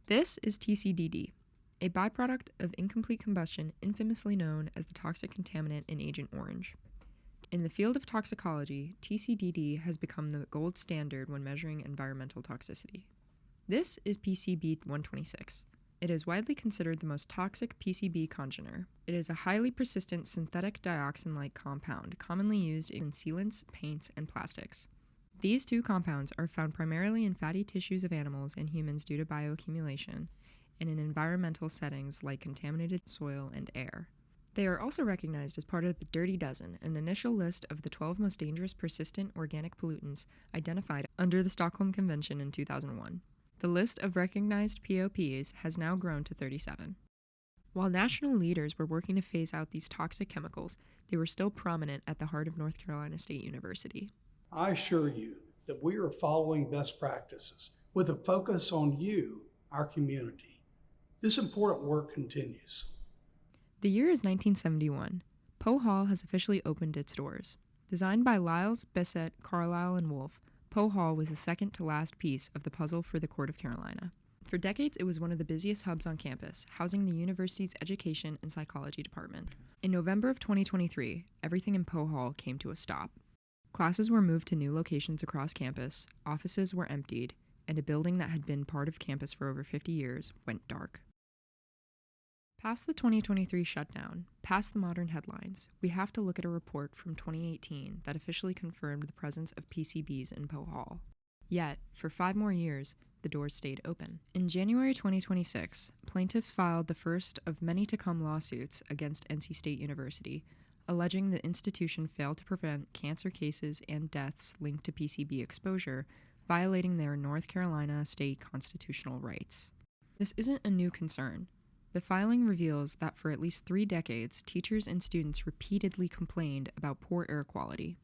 This is TCDD, a byproduct of incomplete combustion infamously known as the toxic contaminant in Agent Orange. In the field of toxicology, TCDD has become the gold standard when measuring environmental toxicity. This is PCB 126. It is widely considered the most toxic PCB congener. It is a highly persistent synthetic dioxin-like compound commonly used in sealants, paints, and plastics. These two compounds are found primarily in fatty tissues of animals and humans due to bioaccumulation, and in environmental settings like contaminated soil and air. They are also recognized as part of the Dirty Dozen, an initial list of the 12 most dangerous persistent organic pollutants identified under the Stockholm Convention in 2001. The list of recognized POPs has now grown to 37. While national leaders were working to phase out these toxic chemicals, they were still prominent at the heart of North Carolina State University. I assure you that we are following best practices with a focus on you, our community. This important work continues. The year is 1971. Poe Hall has officially opened its doors. Designed by Lyles, Bissett, Carlisle, and Wolfe, Poe Hall was the second to last piece of the puzzle for the Court of Carolina. For decades, it was one of the busiest hubs on campus, housing the university's education and psychology department. In November of 2023, everything in Poe Hall came to a stop. Classes were moved to new locations across campus, offices were emptied, and a building that had been part of campus for over 50 years went dark. Past the 2023 shutdown, past the modern headlines, we have to look at a report from 2018 that officially confirmed the presence of PCBs in Poe Hall. Yet, for 5 more years, the doors stayed open. In January 2026, plaintiffs filed the first of many to come lawsuits against NC State University, alleging the institution failed to prevent cancer cases and deaths linked to PCB exposure, violating their North Carolina state constitutional rights. This isn't a new concern. The filing reveals that for at least 3 decades, teachers and students repeatedly complained about poor air quality.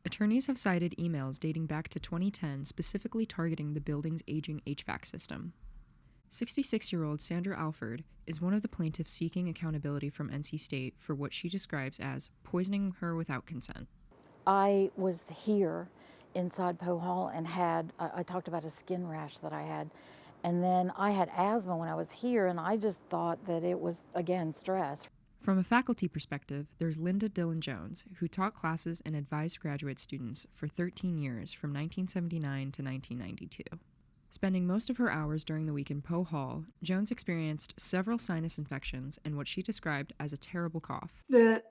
Attorneys have cited emails dating back to 2010 specifically targeting the building's aging HVAC system. 66-year-old Sandra Alford is one of the plaintiffs seeking accountability from NC State for what she describes as poisoning her without consent. I was here inside Poe Hall and I talked about a skin rash that I had. And then I had asthma when I was here, and I just thought that it was, again, stress. From a faculty perspective, there's Linda Dillon-Jones, who taught classes and advised graduate students for 13 years from 1979 to 1992. Spending most of her hours during the week in Poe Hall, Jones experienced several sinus infections and what she described as a terrible cough. That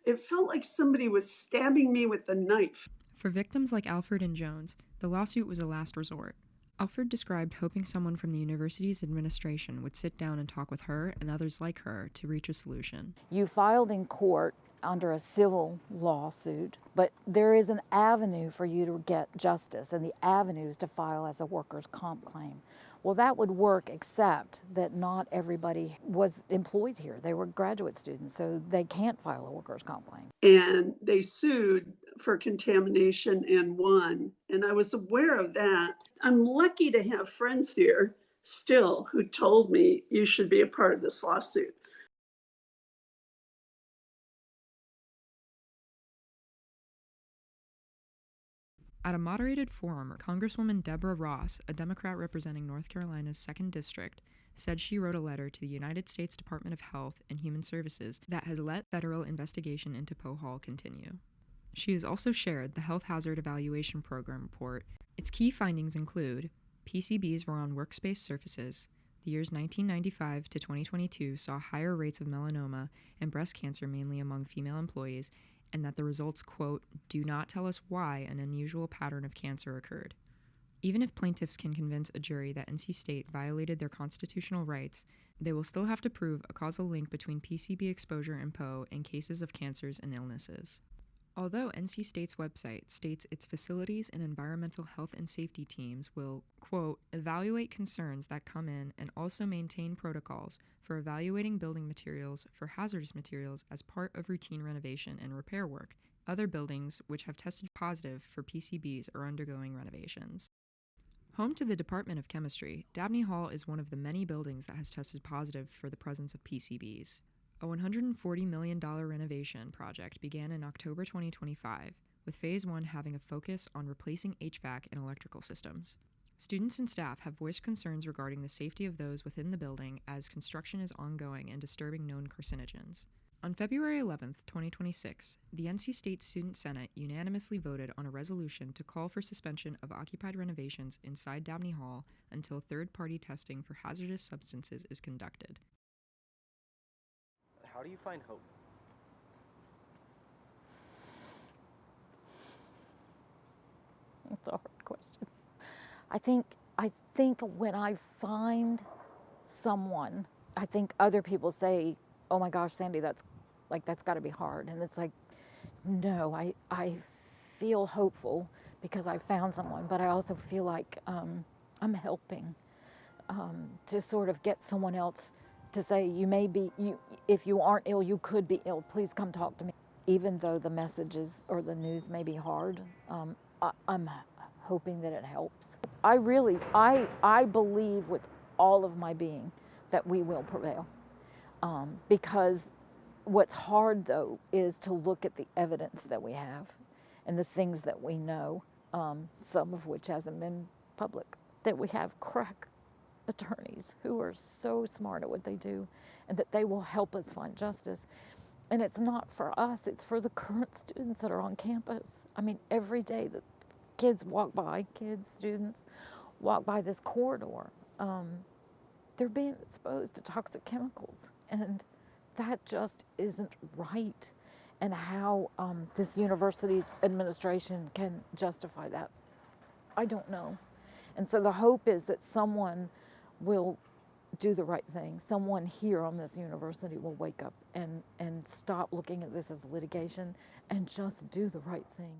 it felt like somebody was stabbing me with a knife. For victims like Alford and Jones, the lawsuit was a last resort. Alford described hoping someone from the university's administration would sit down and talk with her and others like her to reach a solution. You filed in court under a civil lawsuit, but there is an avenue for you to get justice, and the avenue is to file as a workers' comp claim. Well, that would work, except that not everybody was employed here. They were graduate students, so they can't file a workers' comp claim. And they sued for contamination and won. And I was aware of that. I'm lucky to have friends here still who told me you should be a part of this lawsuit. At a moderated forum, Congresswoman Deborah Ross, a Democrat representing North Carolina's 2nd District, said she wrote a letter to the United States Department of Health and Human Services that has let federal investigation into Poe Hall continue. She has also shared the Health Hazard Evaluation Program report. Its key findings include PCBs were on workspace surfaces. The years 1995 to 2022 saw higher rates of melanoma and breast cancer mainly among female employees, and that the results, quote, do not tell us why an unusual pattern of cancer occurred. Even if plaintiffs can convince a jury that NC State violated their constitutional rights, they will still have to prove a causal link between PCB exposure in Poe and cases of cancers and illnesses. Although NC State's website states its facilities and environmental health and safety teams will, quote, evaluate concerns that come in and also maintain protocols for evaluating building materials for hazardous materials as part of routine renovation and repair work, other buildings which have tested positive for PCBs are undergoing renovations. Home to the Department of Chemistry, Dabney Hall is one of the many buildings that has tested positive for the presence of PCBs. A $140 million renovation project began in October 2025, with Phase 1 having a focus on replacing HVAC and electrical systems. Students and staff have voiced concerns regarding the safety of those within the building as construction is ongoing and disturbing known carcinogens. On February 11, 2026, the NC State Student Senate unanimously voted on a resolution to call for suspension of occupied renovations inside Dabney Hall until third-party testing for hazardous substances is conducted. How do you find hope? It's a hard question. I think when I find someone, I think other people say, "Oh my gosh, Sandy, that's got to be hard." And it's like, no, I feel hopeful because I found someone, but I also feel like I'm helping to sort of get someone else to say, if you aren't ill, you could be ill. Please come talk to me. Even though the messages or the news may be hard, I'm hoping that it helps. I believe with all of my being that we will prevail. Because what's hard, though, is to look at the evidence that we have and the things that we know, some of which hasn't been public, that we have crack attorneys who are so smart at what they do and that they will help us find justice. And it's not for us, it's for the current students that are on campus. I mean, every day that students walk by this corridor, they're being exposed to toxic chemicals. And that just isn't right. And how this university's administration can justify that, I don't know. And so the hope is that someone will do the right thing. Someone here on this university will wake up and stop looking at this as litigation and just do the right thing.